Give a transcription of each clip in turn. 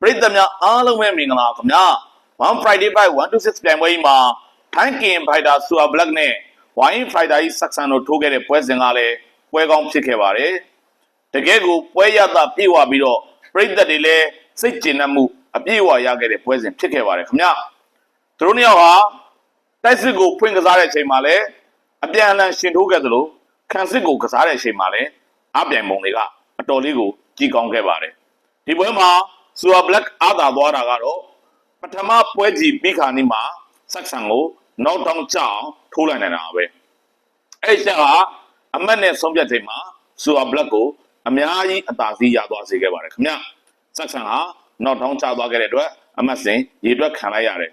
ပရိသတ်များအားလုံးပဲမင်္ဂလာခင်ဗျာ One Friday by 126ပြိုင်ပွဲကြီးမှာ Thai King Fighter Super Black နဲ့ Wine Fighter ကြီးဆက်ဆံတို့ထိုးခဲ့တဲ့ပွဲစဉ်ကလည်းပွဲကောင်းဖြစ်ခဲ့ပါတယ်တကယ်ကိုပွဲရတာပြေဝပြီးတော့ပရိသတ်တွေလည်းစိတ်ကျေနပ်မှုအပြေဝရခဲ့တဲ့ပွဲစဉ်ဖြစ်ခဲ့ပါတယ်ခင်ဗျာသူတို့နှစ်ယောက်ဟာတိုက်စစ်ကိုဖွင့်ကစားတဲ့အချိန်မှာလည်းအပြန်အလှန်ရှင်ထိုးခဲ့သလိုခံစစ်ကိုကစားတဲ့အချိန်မှာလည်းအပြိုင်ပုံတွေကအတော်လေးကိုကြီးကောင်းခဲ့ပါတယ်ဒီပွဲမှာSuper Black အားသာသွားတာကတော့ပထမပွဲကြီးပြီးခါနီးမှာဆက်ဆံကိုနောက်တောင်ကျအောင်ထိုးလိုက်နိုင်တာပဲအဲ့ချက်ကအမတ်နဲ့ဆုံးဖြတ်ချိန်မှာ Super Black ကိုအများကြီးအသာစီးရသွားစေခဲ့ပါတယ်ခင်ဗျဆက်ဆံဟာနောက်တောင်ကျသွားခဲ့တဲ့အတွက်အမတ်စဉ်ရေတွက်ခံလိုက်ရတယ်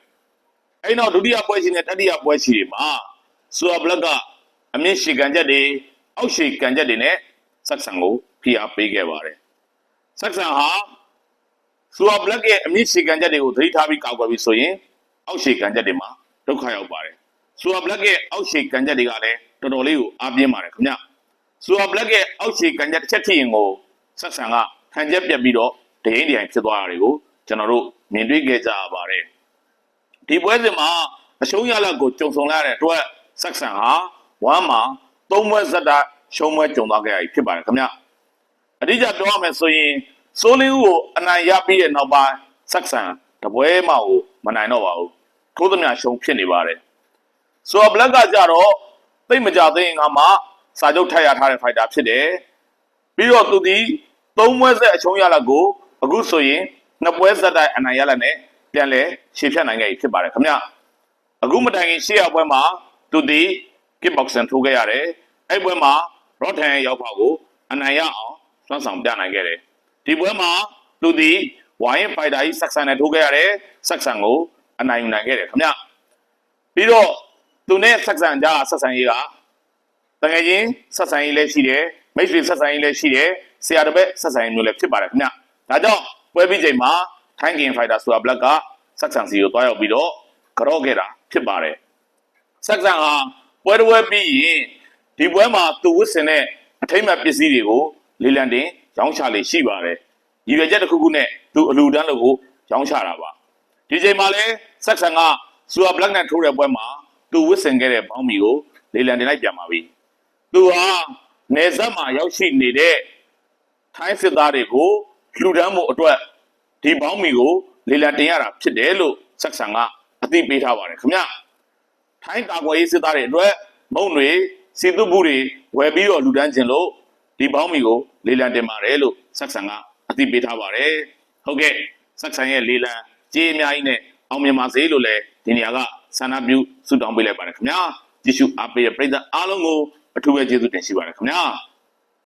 အဲ့နောက်ဒုတိယပွဲချင်းနဲ့တတိယပွဲချီတွေမှာ Super Black ကအမြင့်ရှည်ကန်ချက်တွေအောက်ရှည်ကန်ချက်တွေနဲ့ဆက်ဆံကိုဖိအားပေးခဲ့ပါတယ်ဆက်ဆံဟာSuper Black ရဲ့အမြင့်ရှည်ကန်ချက်တွေကိုသတိထားပြီးကောက်ွယ်ပြီးဆိုရင်အောက်ရှည်ကန်ချက်တွေမှာဒုက္ခရောက်ပါတယ်Super Black ရဲ့အောက်ရှည်ကန်ချက်တွေကလည်းတော်တော်လေးကိုအားပြင်းပါတယ်ခင်ဗျSuper Black ရဲ့အောက်ရှည်ကန်ချက်တစ်ချက်ထိရင်ကိုဆက်ဆံကခံချက်ပြတ်ပြီးတော့ဒိန်းဒိုင်ဖြစ်သွားတာတွေကိုကျွန်တော်တို့မြင်တွေ့ခဲ့ကြရပါတယ်ဒီပွဲစဉ်မှာအရှုံးရလဒ်ကိုကြုံဆုံလာတဲ့အတွက်ဆက်ဆံဟာဝမ်းမှာ၃ပွဲဇက်တာရှုံးပွဲကြုံသွားခဲ့ရပြီဖြစ်ပါတယ်ခင်ဗျအတိအကျပြောရမယ်ဆိုရင်စိုးလင်းဦးကိုအနိုင်ရပြီးတဲ့နောက်ပိုင်းဆက်ဆံတပွဲမှကိုမနိုင်တော့ပါဘူးထိုးသမျှရှုံးဖြစ်နေပါတယ်Super Black ကကြတော့သိမကြသေးရင်ကမှစာချုပ်ထပ်ရထားတဲ့ fighter ဖြစ်တယ်ပြီးတော့သူဒီ၃ပွဲဆက်အရှုံးရလဒ်ကိုအခုဆိုရင်၂ပွဲဆက်တိုင်းအနိုင်ရလဒ်နဲ့ပြန်လဲရှေ့ဖြတ်နိုင်ခဲ့ပြီဖြစ်ပါတယ်ခင်ဗျအခုမတိုင်ခင်ရှေ့ရပွဲမှာသူဒီ kickboxing ထိုးခဲ့ရတယ်အဲ့ပွဲမှာ Rotten ရဲ့ရောက်ဖောက်ကိုအနိုင်ရအောင်စွမ်းဆောင်ပြနိုင်ခဲ့တယ်ဒီပွဲမှာသူဒီဝိုင်းဖိုက်တာကြီးဆက်ဆံနဲ့ထိုးခဲ့ရတယ်ဆက်ဆံကိုအနိုင်ယူနိုင်ခဲ့တယ်ခင်ဗျပြီးတော့သူနဲ့ဆက်ဆံကြဆက်ဆံရေးကတကယ်ချင်းဆက်ဆံရေးလည်းရှိတယ်မိတ်ဆွေဆက်ဆံရေးလည်းရှိတယ်ဆရာတပည့်ဆက်ဆံရေးမျိုးလည်းဖြစ်ပါတယ်ခင်ဗျဒါကြောင့်ပွဲပြီးချိန်မှာ Thai King Fighter Super Black ကဆက်ဆံစီကိုတွားရောက်ပြီးတော့ကြော့ခဲ့တာဖြစ်ပါတယ်ဆက်ဆံဟာပွဲတစ်ပွဲပြီးရင်ဒီပွဲမှာသူဝစ်စင်တဲ့အထိမ့်မဲ့ပစ္စည်းတွေကိုလေလံတင်ရောင်းချလေရှိပါတယ်ရည်ရွယ်ချက်တစ်ခုခုနဲ့သူအလူတန်းလို့ကိုရောင်းချတာပါဒီချိန်မှာလဲဆက်ဆံကSuper Black နဲ့ထိုးတဲ့ပွဲမှာသူဝစ်စင်ခဲ့တဲ့ဘောင်းမီကိုလေလံတင်လိုက်ပြန်ပါပြီသူဟာနေဆက်မှာရောက်ရှိနေတဲ့ထိုင်းစစ်သားတွေကိုလူတန်းမှုအတွက်ဒီဘောင်းမီကိုလေလံတင်ရတာဖြစ်တယ်လို့ဆက်ဆံကအသိပေးထားပါတယ်ခင်ဗျထိုင်းကာကွယ်ရေးစစ်သားတွေအတွက်မုံတွေစီတုဘူးတွေဝယ်ပြီးတော့လူတန်းခြင်းလို့ဒီဘောင်းမီကိုလေလံတင်ပါတယ်လို့ဆက်ဆံကအသိပေးထားပါတယ်ဟုတ်ကဲ့ဆက်ဆံရဲ့လေလံကြေးအများကြီးနဲ့အောင်မြင်ပါစေလို့လည်းဒီနေရာကဆန္ဒပြုဆုတောင်းပေးလိုက်ပါတယ်ခင်ဗျာကြည့်ရှုအားပေးတဲ့ပရိသတ်အားလုံးကိုအထူးပဲကျေးဇူးတင်ရှိပါတယ်ခင်ဗျာ